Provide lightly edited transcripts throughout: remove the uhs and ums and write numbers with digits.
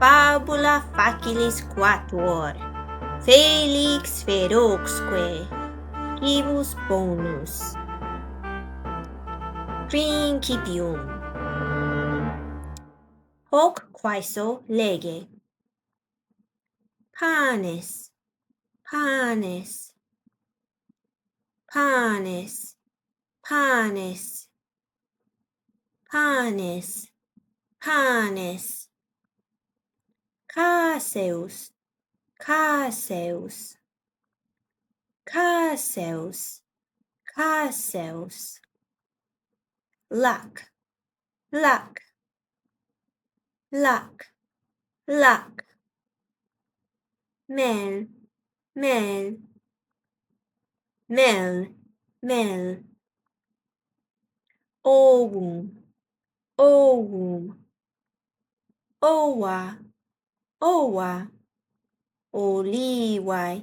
fabula facilis quatuor, felix feroxque, quibus bonus. Principium. Hoc quaeso lege. Panes, panes, panes, panes, panes, panes. Caseus, caseus, caseus, caseus. Luck, luck, luck, luck. Mel, mel, mel, mel. Ovum, ovum. Oa, oa. Olivae,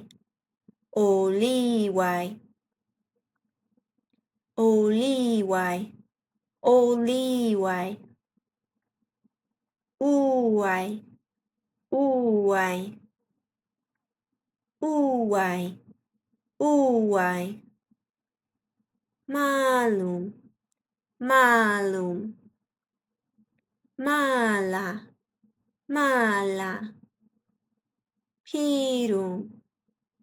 olivae, olivae, olivae. Uvae, uvae, uvae, uvae. Malum, malum. Mala, mala. Pirum,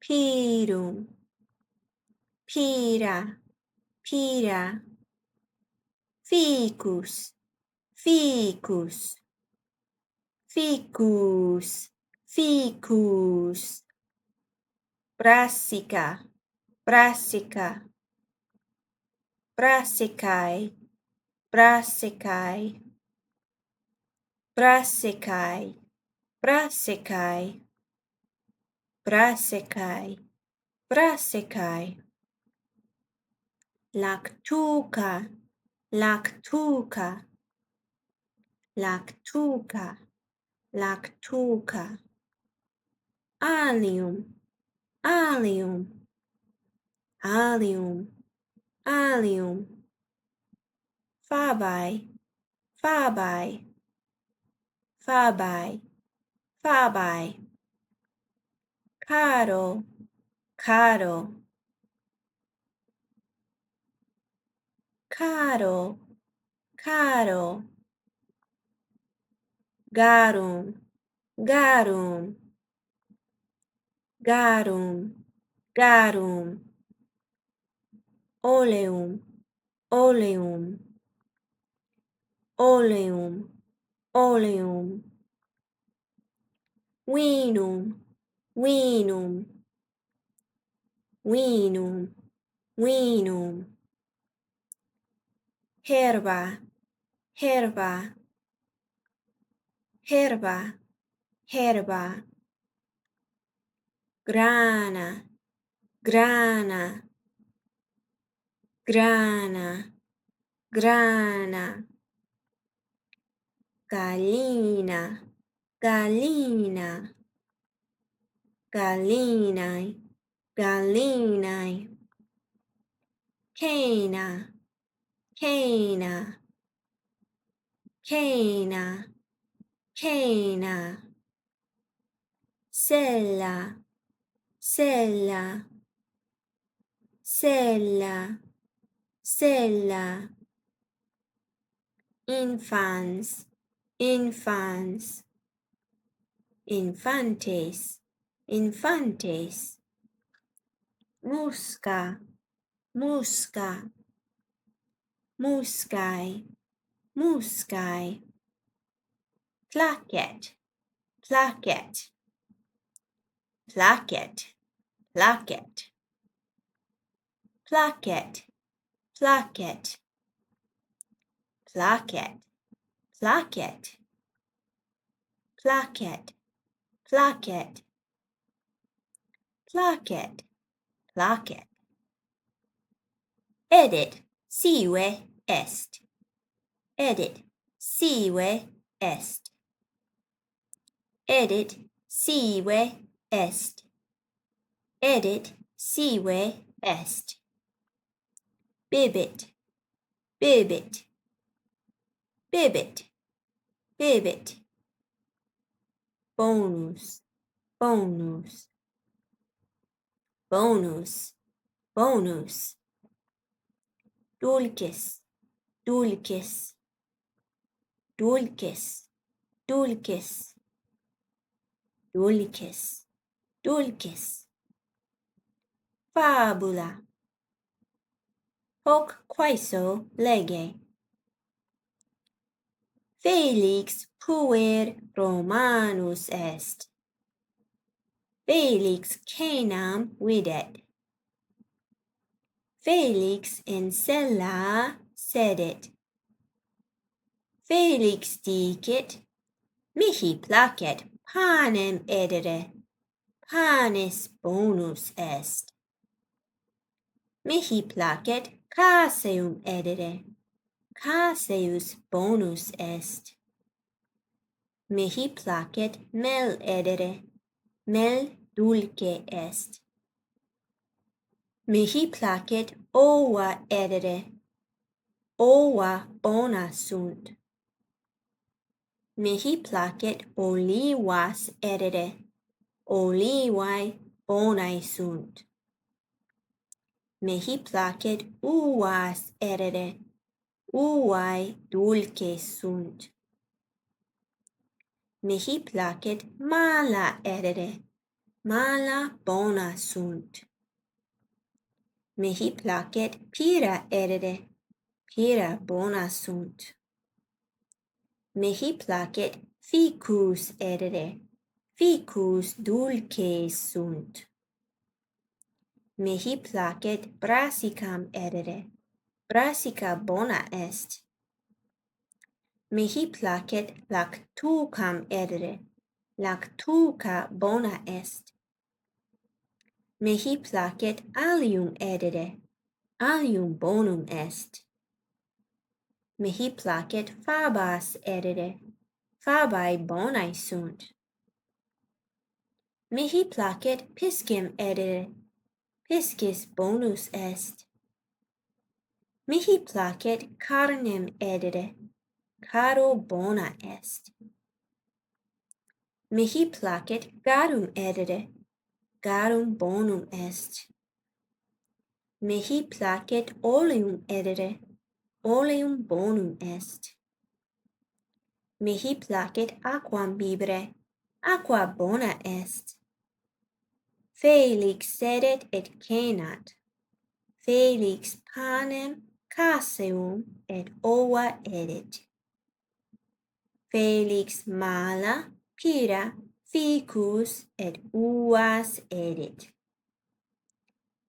pirum. Pira, pira. Ficus, ficus. Ficus, ficus. Brassica, brassica. Brassicae, brassicae. Brassicae, brassicae. Brassicae, brassicae. Lactuca, lactuca. Lactuca, lactuca. Allium, allium, allium, allium. Fabae, fabae, fabae, fabae. Caro, caro, caro, caro. Garum, garum, garum, garum. Oleum, oleum, oleum, oleum. Vinum, vinum, vinum, vinum. Herba, herba, herba, herba. Grana, grana, grana, grana. Gallina, gallina. Gallinae, gallinae. Cana, cana, cana, cana. Sella, sella, sella, sella. Infans, infans. Infantes, infantes. Musca, musca. Muscae, muscae. Placket, placket. Placket, placket. Placket, placket. Placket, placket. Placket, placket. Placket, placket. Edit, sive est. Edit, sive est. Edit, sive est. Edit, sive est. Bibbit, bibbit, bibbit, bibbit. bonus, bonus, bonus, bonus, dulces, dulces, dulces, dulces, dulces, dulces, fabula, hoc quaeso lege, Felix puer Romanus est, Felix cenam videt, Felix in cella sedet, Felix dicit, mihi placet panem edere, panis bonus est. Mihi placet caseum edere, caseus bonus est. Mihi placet mel edere, mel dulce est. Mihi placet ova edere, ova bona sunt. Mihi placet olivas edere, olivae bonae sunt. Mihi placet uvas edere, uvae dulces sunt. Mihi placet mala edere, mala bona sunt. Mihi placet pira edere, pira bona sunt. Mihi placet ficus edere, ficus dulces sunt. Mihi placet brassicam edere, brassica bona est. Mihi placet lactucam edere, lactuca bona est. Mihi placet allium edere, allium bonum est. Mihi placet fabas edere, fabae bonae sunt. Mihi placet piscem edere, piscis bonus est. Mihi placet carnem edere, caro bona est. Mihi placet garum edere, garum bonum est. Mihi placet oleum edere, oleum bonum est. Mihi placet aquam bibere, aqua bona est. Felix sedet et cenat, Felix panem caseum et ova edit. Felix mala pira ficus et uvas edit.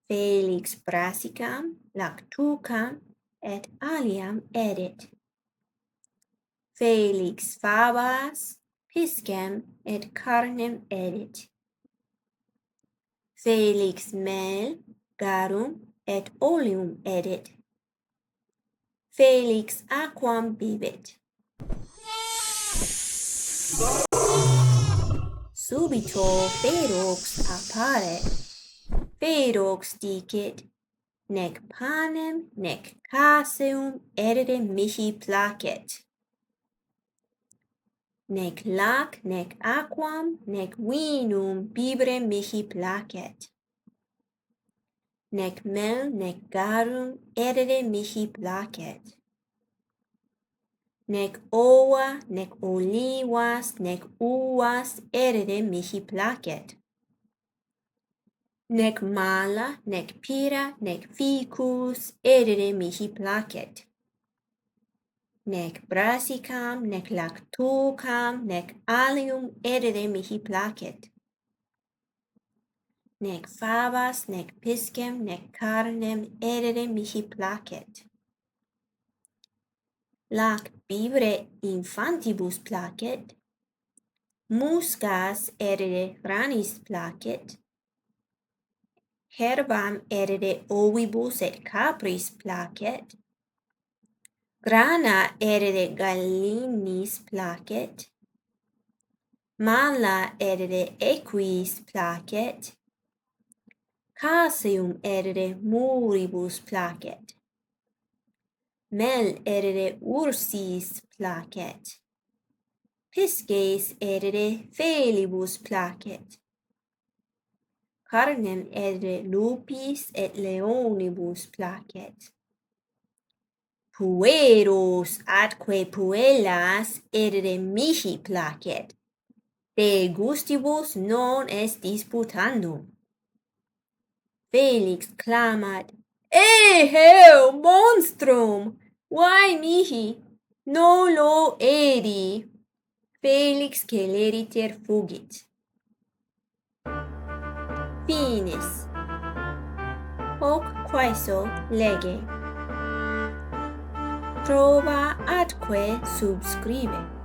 Felix brassicam, lactucam et alliam edit. Felix fabas, piscem et carnem edit. Felix mel, garum et oleum edit. Felix aquam bibit. Subito Ferox apparet. Ferox dicit, nec panem nec caseum edere mihi placet. Nec lac nec aquam nec vinum bibere mihi placet. Nec mel nec garum edere mihi placet. Nec ova nec olivas nec uvas edere mihi placet. Nec mala nec pira nec ficus edere mihi placet. Nec brassicam nec lactucam nec allium edere mihi placet. Nec fabas nec piscem nec carnem edere mihi placet. Lac bibere infantibus placet. Muscas edere ranis placet. Herbam edere ovibus et capris placet. Grana edere gallinis placet. Mala edere equis placet. Caseum edere muribus placet. Mel edere ursis placet. Pisces erere felibus placet. Carnem erere lupis et leonibus placet. Pueros atque puellas erere mihi placet. De gustibus non est disputandum. Felix clamat, Eheu monstrum! Vai mihi, nolo edi. Felix celeriter fugit. Finis. Hoc quaeso lege. Prova atque subscribe.